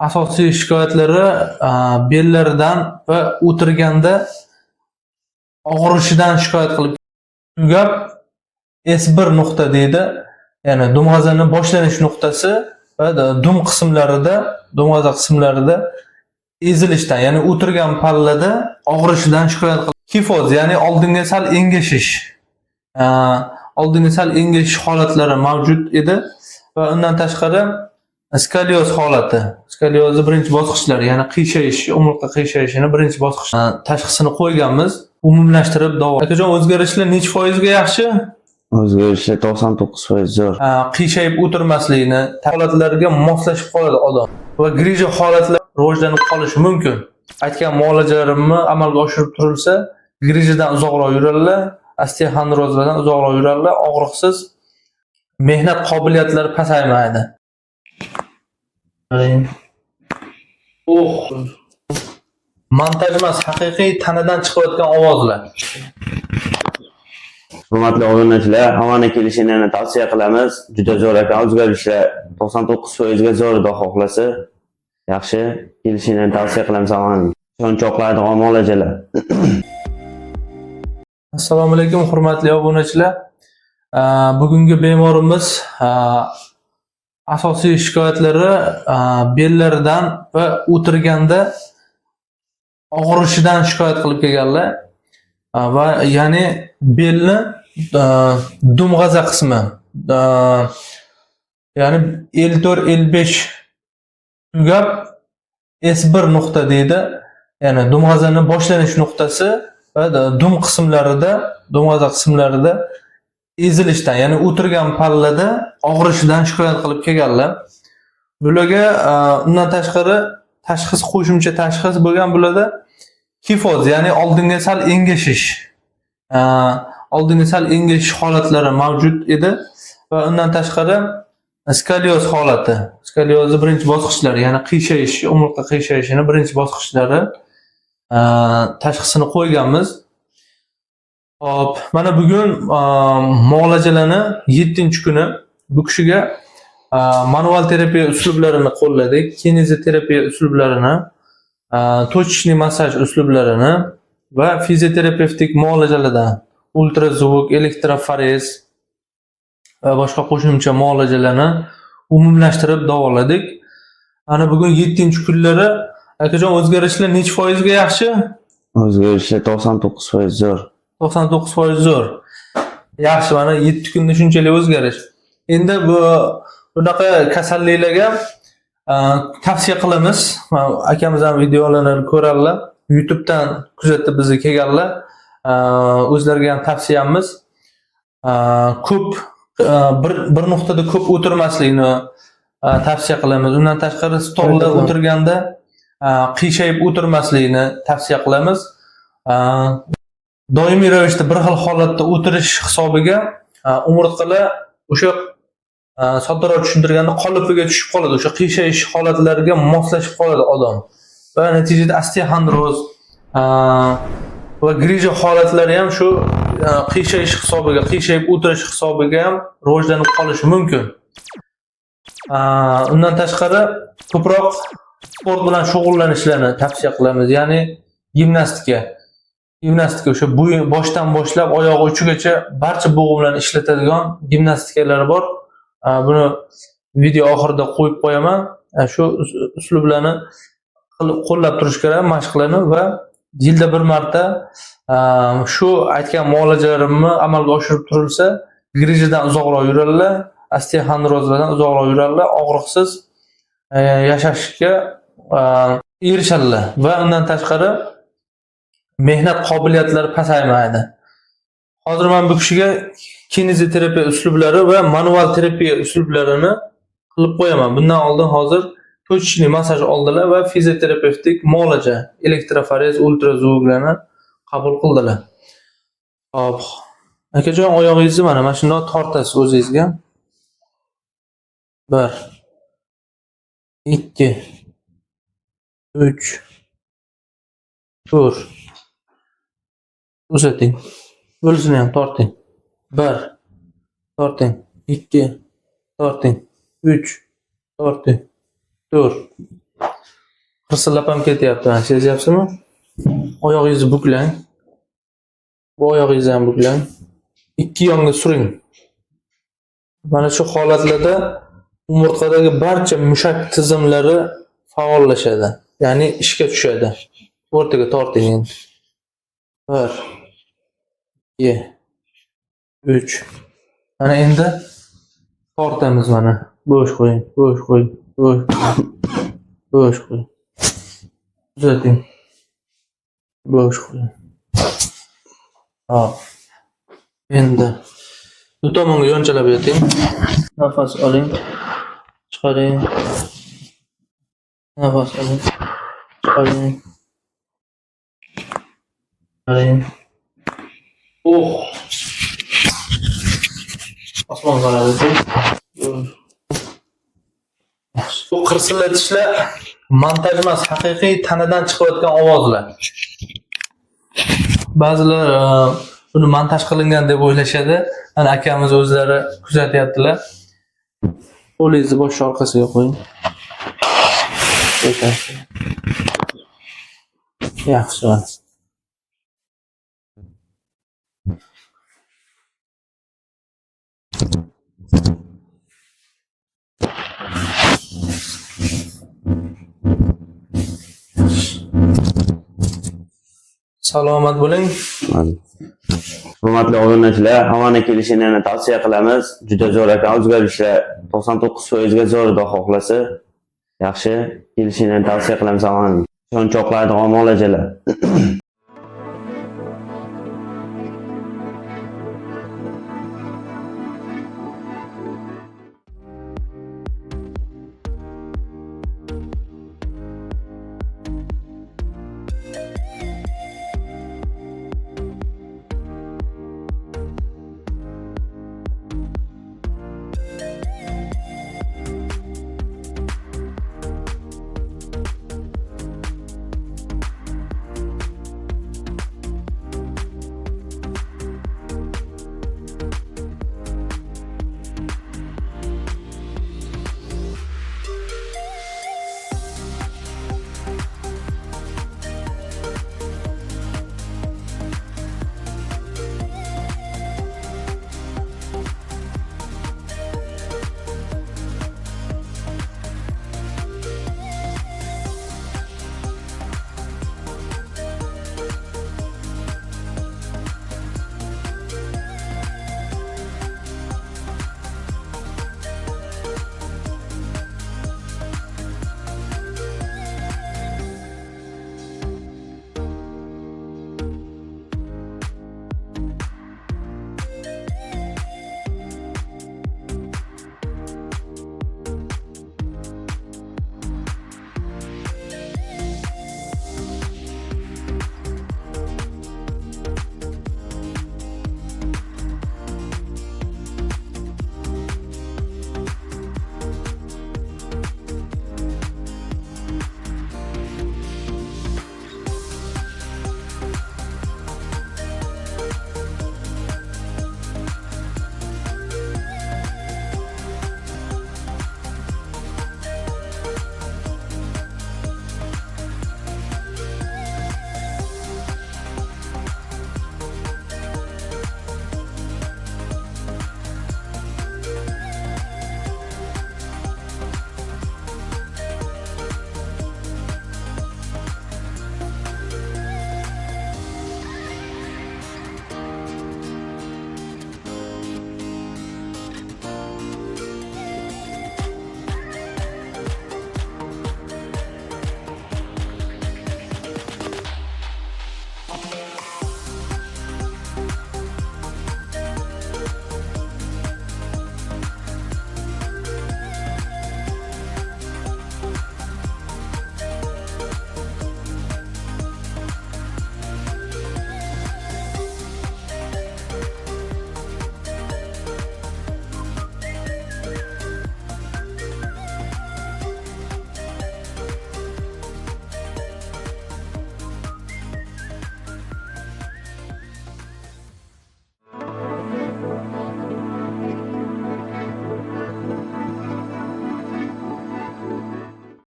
Asosiy shikoyatlari bellaridan va o'tirganda og'rishidan shikoyat qilib, bu gap S1 nuqta deydi. Ya'ni dumg'azani boshlanish nuqtasi va dum qismlarida, dumg'aza qismlarida ezilishdan, ya'ni o'tirgan pallada og'rishidan shikoyat qilib, kifoz, ya'ni oldinga sal engashish, holatlari mavjud edi va undan tashqari skolioz holati, skoliozni birinchi bosqichlari, ya'ni qiyshaysh, umurtqa qiyshayishini birinchi bosqich tashxisini qo'yganmiz. Umumlashtirib davo. Akajon, o'zgarishlar necha foizga yaxshi? O'zgarishlar 99% zo'r. Qiyshayib o'tirmaslikni, holatlarga moslashib qoladi odam va grija holatlar rivojlanib qolishi mumkin. Aytgan muolajalarimni amalga oshirib turilsa, grijadan uzoqroq yuradilar, osteoxondrozdan uzoqroq yuradilar, og'riqsiz, mehnat qobiliyatlari pasaymaydi. Montaj emas, haqiqiy tanadan chiqayotgan ovozlar. Hurmatli obunachilar, hammaning kelishini tavsiya qilamiz. Juda zo'r ekan, o'zgarishlar 99% ga zo'r, xudo xohlasa. Yaxshi, kelishini tavsiya qilamiz hammaning. Ishonchoqlaydigan muolajalar. Assalomu alaykum, hurmatli obunachilar. Bugungi bemorimiz asosiy shikoyatlari bellaridan va o'tirganda og'rishidan shikoyat qilib kelganlar va ya'ni belni dumg'aza qismi, ya'ni L4-L5 tugab S1 nuqta deydi. Ya'ni dumg'azani boshlanish nuqtasi va dum qismlarida, dumg'aza qismlarida ezilishdan, ya'ni o'tirgan pallada og'rishidan shikoyat qilib kelganlar. Bularga undan tashqari tashxis, qo'shimcha tashxis bo'lgan bularda kifoz, ya'ni oldinga sal engashish holatlari mavjud edi va undan tashqari skolioz holati, skoliozni birinchi bosqichlari, ya'ni qiyshaysh, umurtqa qiyshayishini birinchi bosqichlari tashxisini qo'yganmiz. Hop, mana bugun muolajalarni 7-kuni bu kishiga manual terapiya uslublarini qo'lladik, kineziterapiya uslublarini, точечный massaj uslublarini va fizioterapevtik muolajalardan ultrazvuk, elektroforez va boshqa qo'shimcha muolajalarni umumlashtirib davoladik. Ana bugun 7-kunlari. Akajon, o'zgarishlar necha foizga yaxshi? O'zgarishlar 99% zo'r. 99% zo'r. Yaxshi, mana 7 kunda shunchalik o'zgarish. Endi bunaqa kasalliklarga tavsiya qilamiz. Akamiz ham videolarini ko'radilar. YouTube'dan kuzatib bizga kelganlar. O'zlariga ham tavsiyamiz. Ko'p bir nuqtada ko'p o'tirmaslikni tavsiya qilamiz. Undan tashqari stolda o'tirganda qiyshayib o'tirmaslikni tavsiya qilamiz. Doimiy ravishda bir xil holatda o'tirish hisobiga umurtqalar o'sha soddaroq tushuntirganda qolipiga tushib qoladi. O'sha qiyshaysh holatlariga moslashib qoladi odam. Va natijada osteoxondroz va grija holatlari ham shu qiyshaysh hisobiga, qiyshayib o'tirish hisobiga ham rivojlanib qolishi mumkin. Undan tashqari ko'proq sport bilan shug'ullanishlarni tavsiya qilamiz. Ya'ni gimnastika o'sha boshdan boshlab oyoq uchigacha barcha bo'g'imlarni ishlatadigan gimnastikalar bor. Buni video oxirida qo'yib qo'yaman. Shu uslublarni qo'llab turish kerak, mashqlarni va yilda bir marta shu aytgan muolajalarimni amalga oshirib turilsa, grijadan uzoqroq yuradilar, osteoxondrozdan uzoqroq yuradilar, og'riqsiz yashashga erishadilar va undan tashqari mehnat qobiliyatlari pasaymaydi. Hozir men bu kishiga kineziterapiya uslublari va manual terapiya uslublarini qilib qo'yaman. Bundan oldin hozir точечный massaj oldilar va fizioterapevtik muolaja, elektroforez, ultrazvuklarni qabul qildilar. Hop. Akajon, oyog'ingizni mana shunday tortasiz o'zingizga. 1 2 3 4 uzating. O'zini ham torting. 1 torting, 2 torting, 3 torting, 4 qirsillab ham ketyapti. Sezyapsizmi? Oyog'ingizni buklang. Bu oyog'ingizni ham buklang. Ikki yonga suring. Mana shu holatlarda umurtqadagi barcha mushak tizimlari faollashadi. Ya'ni ishga tushadi. O'rtaga torting endi. 1 2 3. Mana endi tortamiz mana. Bo'sh qo'ying, bo'sh qo'ying, bo'sh qo'ying. Uzating. Bo'sh qo'ying. Hop. Endi bu tomonga yonchalab yoting. Nafas oling. Chiqaring. Nafas oling. Chiqaring. Chiqaring. Osmon qaradi. Bu qirsillatishlar montaj emas, haqiqiy tanadan chiqayotgan ovozlar. Ba'zilar buni montaj qilingan deb o'ylashadi. Ana akamiz o'zlari kuzatyaptilar. Qo'lingizni bosh orqasiga qo'ying. Yaxshi. Salomat bo'ling. Hurmatli obunachilar, Havana kelishini tavsiya qilamiz. Juda zo'r ekan, o'zgarishlar 99% ga zo'r xudo xohlasa. Yaxshi kelishini tavsiya qilamiz Havana. Ishonchoqlaydigan muolajalar.